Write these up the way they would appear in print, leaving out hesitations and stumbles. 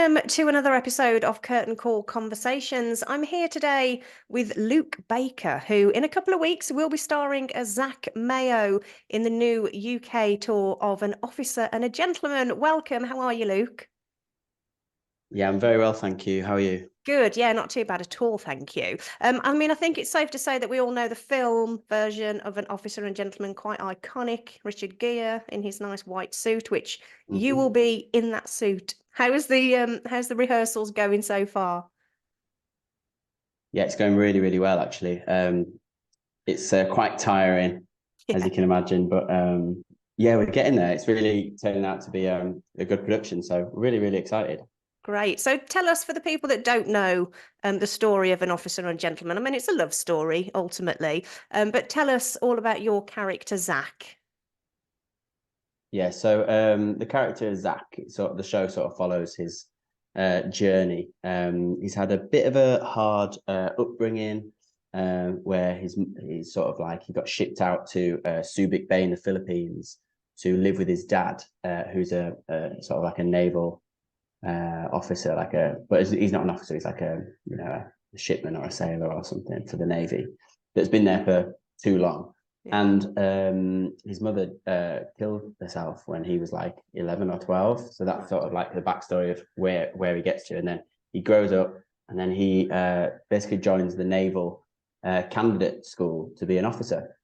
Welcome to another episode of Curtain Call Conversations. I'm here today with Luke Baker, who in a couple of weeks will be starring as Zach Mayo in the new UK tour of An Officer and a Gentleman. Welcome. How are you, Luke? Yeah, I'm very well, thank you. How are you? Good. Yeah, not too bad at all, thank you. I think it's safe to say that we all know the film version of An Officer and Gentleman, quite iconic. Richard Gere in his nice white suit, which you will be in that suit. How's the rehearsals going so far? Yeah, it's going really, really well, actually. It's quite tiring, as Yeah. you can imagine, but yeah, we're getting there. It's really turning out to be a good production, so really, really excited. Great. So tell us, for the people that don't know the story of An Officer and Gentleman. I mean, it's a love story ultimately, but tell us all about your character, Zach. Yeah, so the character of Zach, the show sort of follows his journey. He's had a bit of a hard upbringing, where he's sort of like he got shipped out to Subic Bay in the Philippines to live with his dad, who's a sort of like a naval officer, but he's not an officer. He's like a shipman or a sailor or something for the Navy that's been there for too long. Yeah. And his mother killed herself when he was like 11 or 12. So that's sort of like the backstory of where he gets to. And then he grows up, and then he basically joins the naval candidate school to be an officer.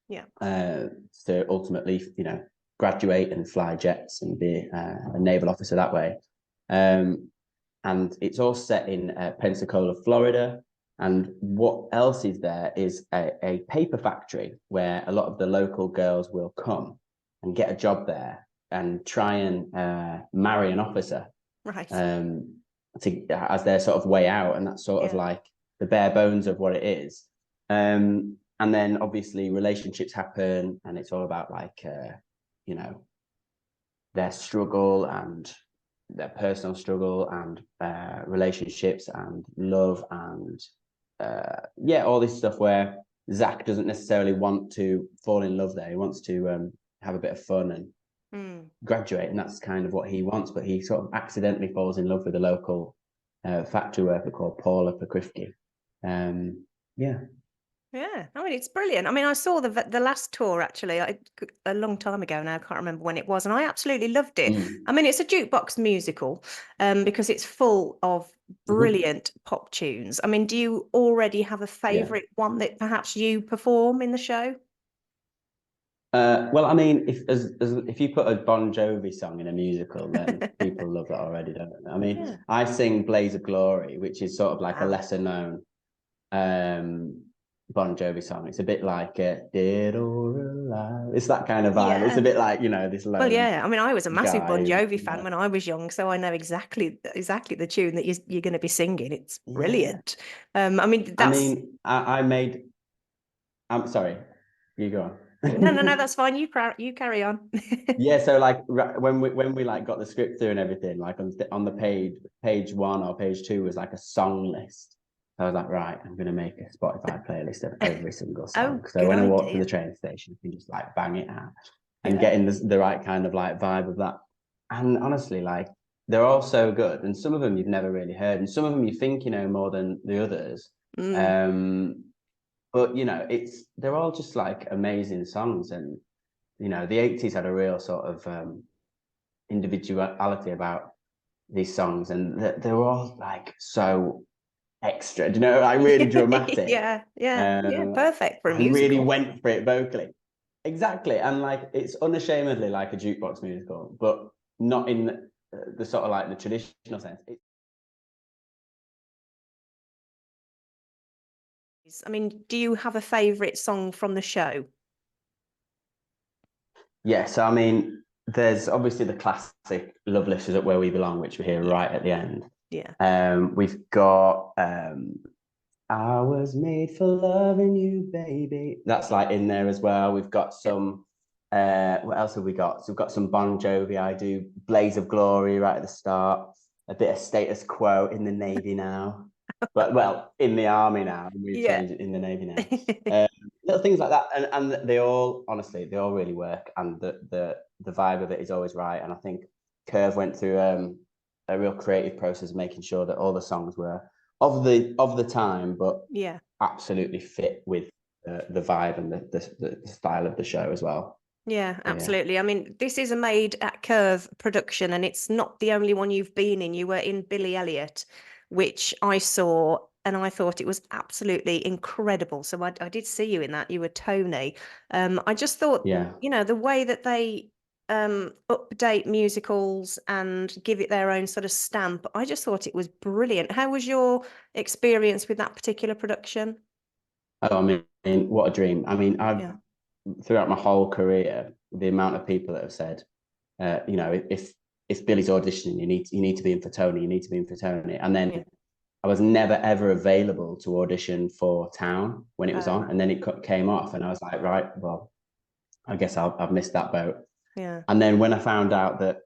Yeah. To ultimately, graduate and fly jets and be a naval officer that way. And it's all set in Pensacola, Florida. And what else is there is a paper factory where a lot of the local girls will come and get a job there and try and marry an officer, Right. as their sort of way out. And that's sort of like the bare bones of what it is. And then obviously relationships happen, and it's all about their struggle and their personal struggle and relationships and love and all this stuff where Zach doesn't necessarily want to fall in love there. He wants to have a bit of fun and graduate, and that's kind of what he wants. But he sort of accidentally falls in love with a local factory worker called Paula Pokrivki. Yeah. Yeah, I mean, it's brilliant. I mean, I saw the last tour actually a long time ago now. I can't remember when it was, and I absolutely loved it. I mean, it's a jukebox musical, because it's full of brilliant pop tunes. I mean, do you already have a favorite one that perhaps you perform in the show? Well, I mean, if you put a Bon Jovi song in a musical, then people love that already, don't they? I mean, I sing "Blaze of Glory," which is sort of like a lesser known Bon Jovi song. It's a bit like Dead or Alive. It's that kind of vibe. It's a bit like, this lone Well, yeah. I mean, I was a massive Bon guy. Jovi fan when I was young, so I know exactly the tune that you're going to be singing. It's brilliant. I made. I'm sorry. You go on. No, that's fine. You carry on. Yeah, so like when we like got the script through and everything, like on the page 1 or page 2 was like a song list. I was like, right, I'm gonna make a Spotify playlist of every single song. So when I walk to the train station, I can just like bang it out and get in the right kind of like vibe of that. And honestly, like they're all so good, and some of them you've never really heard, and some of them you think you know more than the others. But they're all just like amazing songs, and the 80s had a real sort of individuality about these songs, and they were all like so extra, like really dramatic. Yeah, perfect for a and really musical. went for it vocally. Exactly. And like it's unashamedly like a jukebox musical, but not in the sort of like the traditional sense. I mean, do you have a favorite song from the show? Yeah, so I mean, there's obviously the classic "Love Lift Us Up Where We Belong," which we hear right at the end. We've got "I Was Made for Loving You, Baby." That's like in there as well. We've got some. What else have we got? So we've got some Bon Jovi. I do "Blaze of Glory" right at the start. A bit of Status Quo, "In the Navy Now," but well, in the army now, and we've changed it, "In the Navy Now." Little things like that, and they all really work, and the vibe of it is always right. And I think Curve went through a real creative process of making sure that all the songs were of the time, but absolutely fit with the vibe and the style of the show as well. Yeah, absolutely. I mean, this is a made at Curve production, and it's not the only one you've been in. You were in Billy Elliott, which I saw, and I thought it was absolutely incredible. So I did see you in that. You were Tony. I just thought, the way that they update musicals and give it their own sort of stamp, I just thought it was brilliant. How was your experience with that particular production? Oh, I mean, what a dream. I mean, throughout my whole career, the amount of people that have said, if Billy's auditioning, you need to be in for Tony, you need to be in for Tony. And then I was never ever available to audition for Town when it was on, and then it came off, and I was like, right, well, I guess I've missed that boat. Yeah. And then when I found out that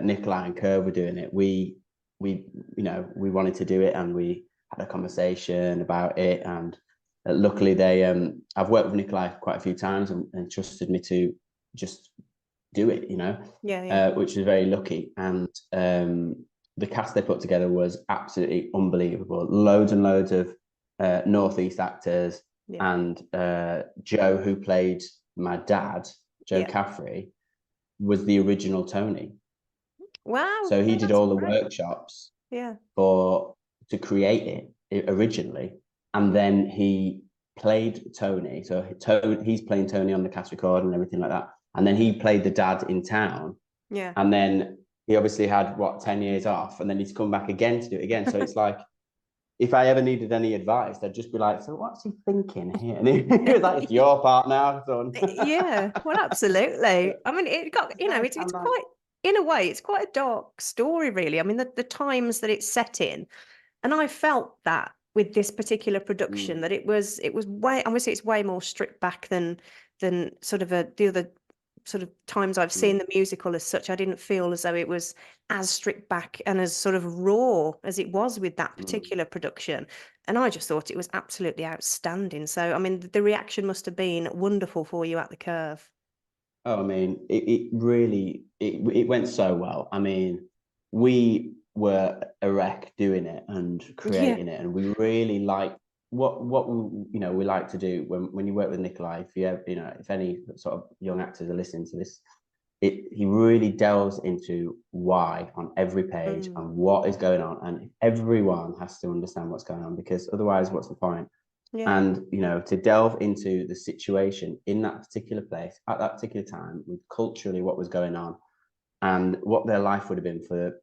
Nikolai and Curve were doing it, we wanted to do it, and we had a conversation about it, and luckily I've worked with Nikolai quite a few times and trusted me to just do it, which was very lucky. And the cast they put together was absolutely unbelievable. Loads and loads of Northeast actors, and Joe, who played my dad, Joe Caffrey, was the original Tony. Wow. So he did all the workshops to create it originally. And then he played Tony. So he's playing Tony on the cast record and everything like that. And then he played the dad in Town. Yeah. And then he obviously had 10 years off, and then he's come back again to do it again. So it's like, if I ever needed any advice, I'd just be like, so what's he thinking here? And he was like, it's your part now, son. Yeah, well, absolutely. I mean, it got, it's quite, in a way, it's quite a dark story, really. I mean, the times that it's set in, and I felt that with this particular production, that it was way, obviously it's way more stripped back than sort of the other sort of times I've seen the musical as such. I didn't feel as though it was as stripped back and as sort of raw as it was with that particular production. And I just thought it was absolutely outstanding. So, I mean, the reaction must have been wonderful for you at the Curve. Oh, I mean, it really, it went so well. I mean, we were a wreck doing it and creating it, and we really like what we like to do when you work with Nikolai. If you ever, if any sort of young actors are listening to this, he really delves into why on every page and what is going on, and everyone has to understand what's going on, because otherwise, what's the point? And to delve into the situation in that particular place at that particular time, with culturally what was going on and what their life would have been for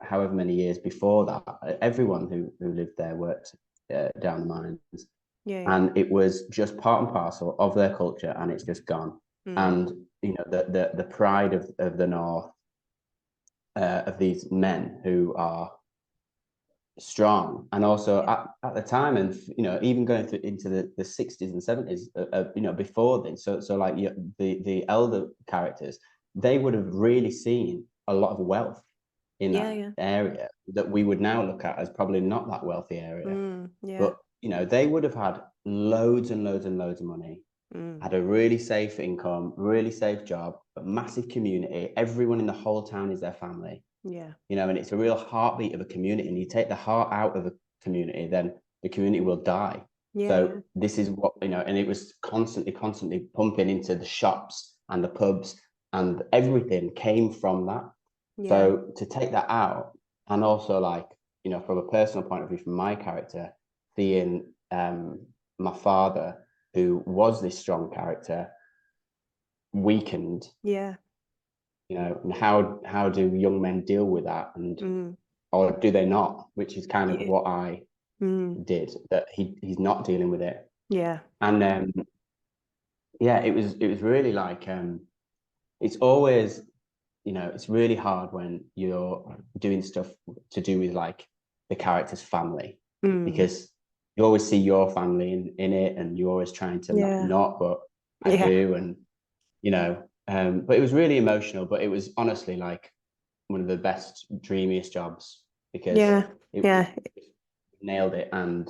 however many years before that. Everyone who lived there worked down the mines, and it was just part and parcel of their culture, and it's just gone. And the pride of the North, of these men who are strong, and also at the time, and even going through into the 60s and 70s, before then, so like the elder characters, they would have really seen a lot of wealth in that area that we would now look at as probably not that wealthy area. But they would have had loads and loads and loads of money, had a really safe income, really safe job, a massive community. Everyone in the whole town is their family. And it's a real heartbeat of a community, and you take the heart out of a community, then the community will die. So this is what, and it was constantly pumping into the shops and the pubs, and everything came from that. So to take that out, and also from a personal point of view, from my character, seeing my father, who was this strong character, weakened. And how do young men deal with that, and or do they not? Which is kind of what I did. That he's not dealing with it. And it was really it's always, it's really hard when you're doing stuff to do with the character's family, because you always see your family in it, and you're always trying to not, but I do, and but it was really emotional. But it was honestly one of the best, dreamiest jobs, because it nailed it, and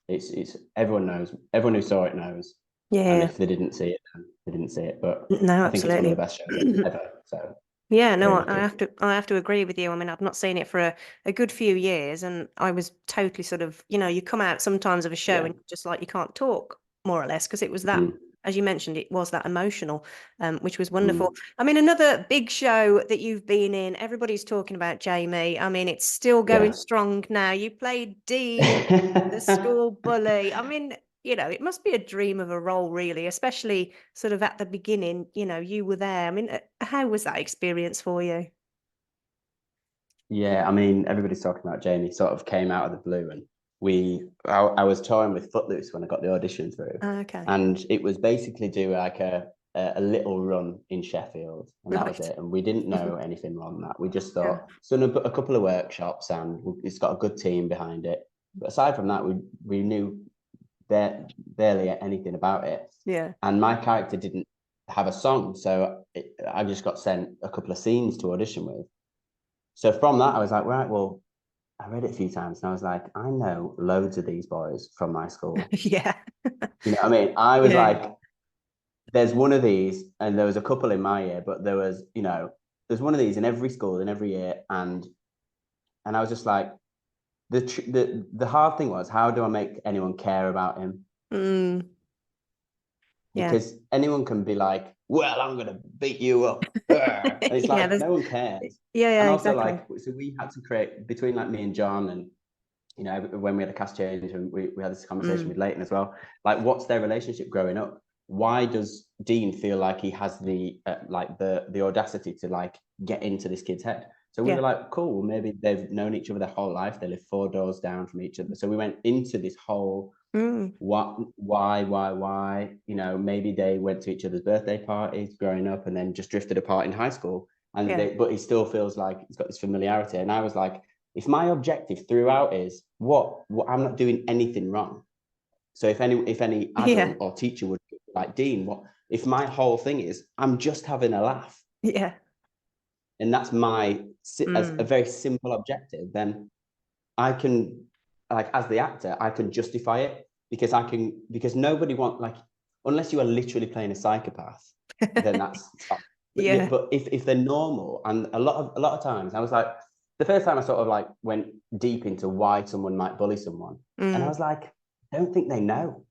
it's everyone knows, everyone who saw it knows. And if they didn't see it, then they didn't see it. But no, I think it's one of absolutely. the best shows ever. So Yeah, no, Very good. I have to agree with you. I mean, I've not seen it for a good few years, and I was totally sort of, you come out sometimes of a show Yeah. and just like you can't talk, more or less, because it was that, Mm. as you mentioned, it was that emotional, which was wonderful. Mm. I mean, another big show that you've been in, everybody's talking about Jamie. I mean, it's still going Yeah. strong now. You played Dean, the school bully. I mean, it must be a dream of a role, really, especially sort of at the beginning, you were there. I mean, how was that experience for you? Yeah, I mean, everybody's talking about Jamie. Sort of came out of the blue, and I was touring with Footloose when I got the audition through, Okay. and it was basically do like a little run in Sheffield, and that was Right. it. And we didn't know anything more than that. We just Yeah. thought, it's done a couple of workshops, and it's got a good team behind it. But aside from that, we knew barely anything about it, Yeah. and my character didn't have a song, so I just got sent a couple of scenes to audition with. So from that, I was like, right, well, I read it a few times and I was like, I know loads of these boys from my school. Yeah. You know what I mean? I was Yeah. like, there's one of these, and there was a couple in my year, but there's one of these in every school in every year. And I was just like, the hard thing was, how do I make anyone care about him? Mm. Yeah. Because anyone can be like, well, I'm gonna beat you up. And it's Yeah. like no one cares. Yeah, And also exactly. like, so we had to create between like me and John, and when we had a cast change, and we had this conversation Mm. with Leighton as well, like what's their relationship growing up? Why does Dean feel like he has the audacity to like get into this kid's head? So we Yeah. were like, cool, maybe they've known each other their whole life. They live 4 doors down from each other. So we went into this whole Mm. why, maybe they went to each other's birthday parties growing up and then just drifted apart in high school, Yeah. but he still feels like he's got this familiarity. And I was like, if my objective throughout is what I'm not doing anything wrong, so if any Yeah. adult or teacher would like, Dean, what if my whole thing is I'm just having a laugh, Yeah. and that's my as a Mm. very simple objective, then I can, like, as the actor, I can justify it, because nobody like, unless you are literally playing a psychopath, then that's fine. Yeah. But if they're normal, and a lot of times I was like, the first time I sort of like went deep into why someone might bully someone, and I Mm. was like, I don't think they know.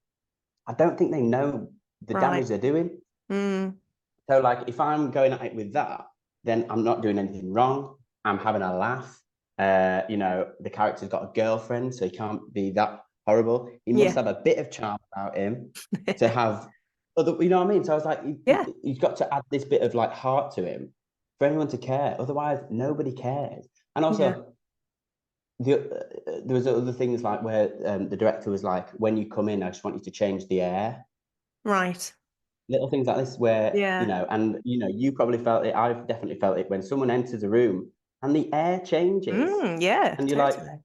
I don't think they know the Right. damage they're doing. Mm. So like, if I'm going at it with that, then I'm not doing anything wrong. I'm having a laugh. The character's got a girlfriend, so he can't be that horrible. He must Yeah. have a bit of charm about him to have other, you know what I mean? So I was like, Yeah. he's got to add this bit of like heart to him for anyone to care. Otherwise, nobody cares. And Yeah. also, there was other things like where the director was like, when you come in, I just want you to change the air. Right. Little things like this where, Yeah. you probably felt it. I've definitely felt it when someone enters a room and the air changes, Yeah, and you're like, totally.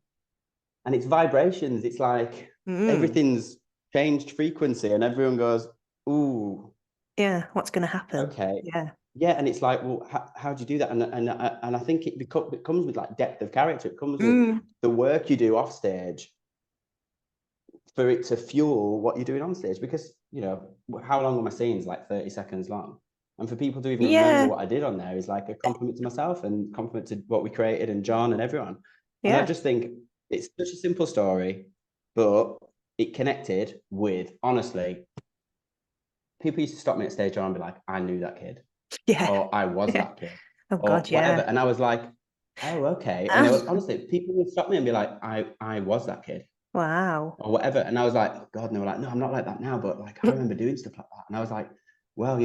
and it's vibrations. It's like Mm. everything's changed frequency, and everyone goes, ooh, Yeah. What's going to happen? okay. Yeah. Yeah, and it's like, well, how do you do that? And I think it comes with like depth of character. It comes with Mm. the work you do off stage for it to fuel what you're doing on stage. Because how long are my scenes? Like 30 seconds long. And for people to even remember Yeah. what I did on there is like a compliment to myself and compliment to what we created and John and everyone. And I Yeah. just think it's such a simple story, but it connected with, honestly, people used to stop me at stage door and be like, I knew that kid, Yeah. or I was Yeah. that kid, Oh or God, whatever. yeah. And I was like, oh, okay. And there was, honestly, people would stop me and be like, I was that kid, Wow. or whatever. And I was like, oh, God, and they were like, no, I'm not like that now. But like, I remember doing stuff like that. And I was like, well,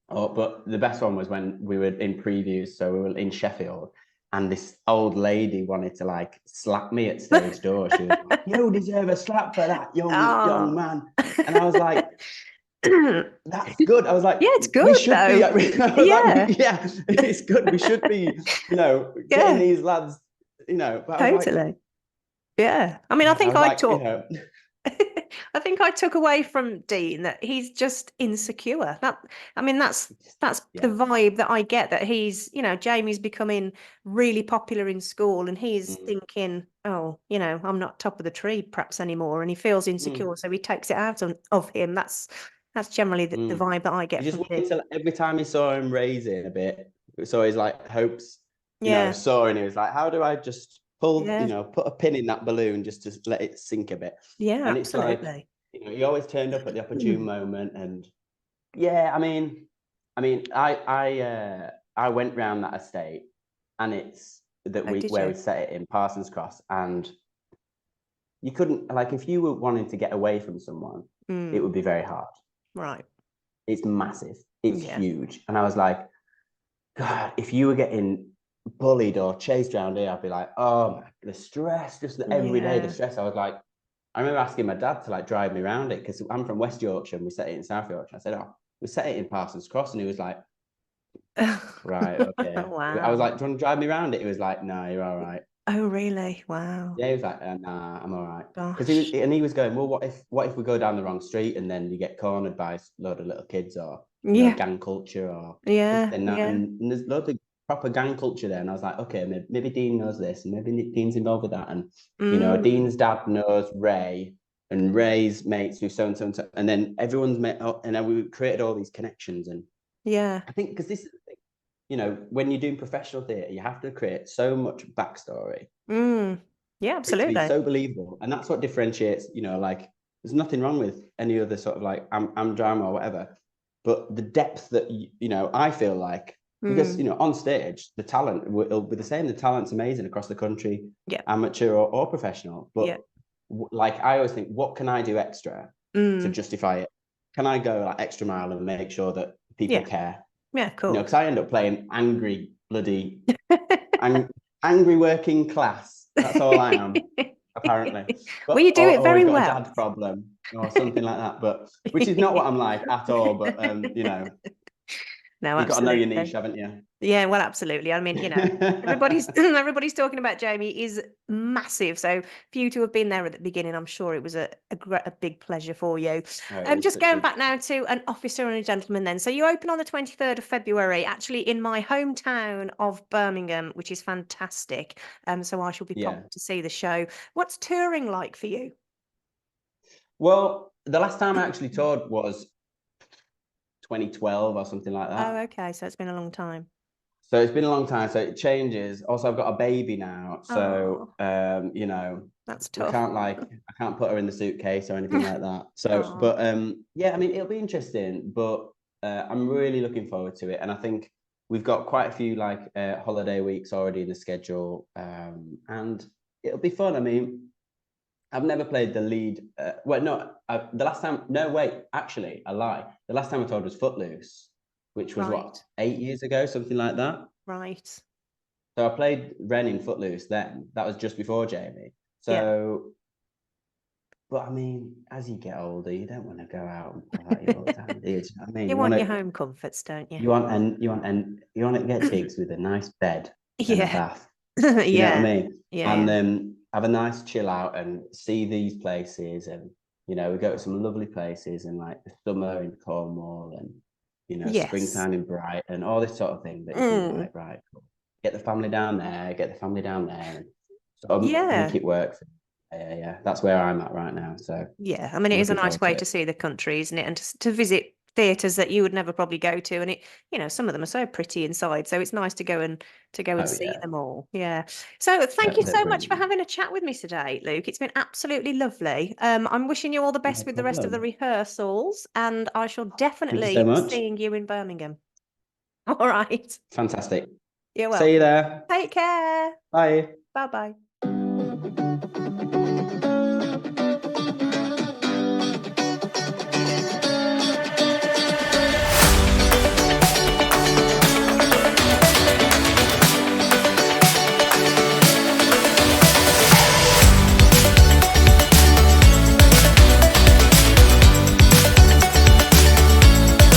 but the best one was when we were in previews. So we were in Sheffield, and this old lady wanted to like slap me at stage door. She was like, you deserve a slap for that, young Oh. man. And I was like, that's good. I was like, Yeah, it's we good should be. though. I was like, Yeah. yeah, it's good. We should be, getting Yeah, these lads, But I was like, totally. Yeah. I mean, I God, I think was I like, took I think I took away from Dean that he's just insecure. I mean, that's the yeah, vibe that I get, that he's, Jamie's becoming really popular in school and he's mm, thinking, oh, I'm not top of the tree perhaps anymore, and he feels mm, insecure, so he takes it out of him. That's generally the mm. vibe that I He get just from Dean. wanted to. Every time he saw him raising a bit, it's always like hopes, you know, soaring. He was like, how do I just pull, you know, put a pin in that balloon just to let it sink a bit? Yeah, and absolutely. It's like, you know, he always turned up at the opportune moment. And yeah, I mean, I went round that estate, and it's where we set it in Parsons Cross, and you couldn't, like, if you were wanting to get away from someone, it would be very hard. Right. It's massive. It's huge. And I was like, God, if you were getting bullied or chased around here, I'd be like, oh, the stress, just every day, the stress. I was like, I remember asking my dad to like drive me around it, because I'm from West Yorkshire and we set it in South Yorkshire. I said, oh, we set it in Parsons Cross. And he was like, right, okay. Wow. I was like, do you want to drive me around it? He was like, no, you're all right. Oh, really? Wow. Yeah, he was like, nah, I'm all right. Because he was going, well, what if we go down the wrong street and then you get cornered by a load of little kids, or you know, gang culture, or and there's loads of proper gang culture there. And I was like, okay, maybe Dean knows this, and maybe Dean's involved with that. And you know, Dean's dad knows Ray, and Ray's mates do so and so and so, and then everyone's met up, and then we created all these connections. And I think because this is the thing, you know, when you're doing professional theatre, you have to create so much backstory. Yeah, absolutely. To be so believable. And that's what differentiates, you know, like there's nothing wrong with any other sort of like I'm drama or whatever. But the depth that, you know, I feel like, because, you know, on stage, the talent will be the same. The talent's amazing across the country, amateur or professional. But like, I always think, what can I do extra to justify it? Can I go like extra mile and make sure that people care? Yeah, cool. You know, because I end up playing angry, bloody, angry working class. That's all I am, apparently. But, well, you do it very well. Got a dad problem or something like that, but which is not what I'm like at all. But you know, no, you've got to know your niche, haven't you? Yeah, well, absolutely. I mean, you know, everybody's talking about Jamie is massive. So for you to have been there at the beginning, I'm sure it was a big pleasure for you. Just going back now to An Officer and a Gentleman then. So you open on the 23rd of February, actually in my hometown of Birmingham, which is fantastic. So I shall be popping to see the show. What's touring like for you? Well, the last time I actually toured was 2012 or something like that. Oh, okay. So it's been a long time. So it's been a long time, so it changes. Also, I've got a baby now, so you know, that's tough. I can't put her in the suitcase or anything like that. So, but yeah, I mean, it'll be interesting, but I'm really looking forward to it, and I think we've got quite a few like holiday weeks already in the schedule, and it'll be fun. I mean, I've never played the lead. Well, no, the last time. No, wait, actually, I lie. The last time I toured was Footloose, which was what, 8 years ago, something like that. Right. So I played Ren in Footloose then. That was just before Jamie. So, but I mean, as you get older, you don't want to go out and party all the time, do you? I mean, you want your home comforts, don't you? You want to get gigs with a nice bed and a bath. You know what I mean? Yeah. And then have a nice chill out and see these places, and you know, we go to some lovely places, and like the summer in Cornwall, and you know, springtime in Brighton, all this sort of thing that you think, like, right, cool. Get the family down there, and sort of make it work. Yeah, that's where I'm at right now. So yeah, I mean, it is a nice way to see the country, isn't it? And to visit theatres that you would never probably go to, and it, you know, some of them are so pretty inside, so it's nice to go and see them all. Yeah. So thank you so much for having a chat with me today, Luke. It's been absolutely lovely. I'm wishing you all the best with the rest of the rehearsals, and I shall definitely be seeing you in Birmingham. All right. Fantastic. You're welcome. See you there. Take care. Bye. Bye-bye.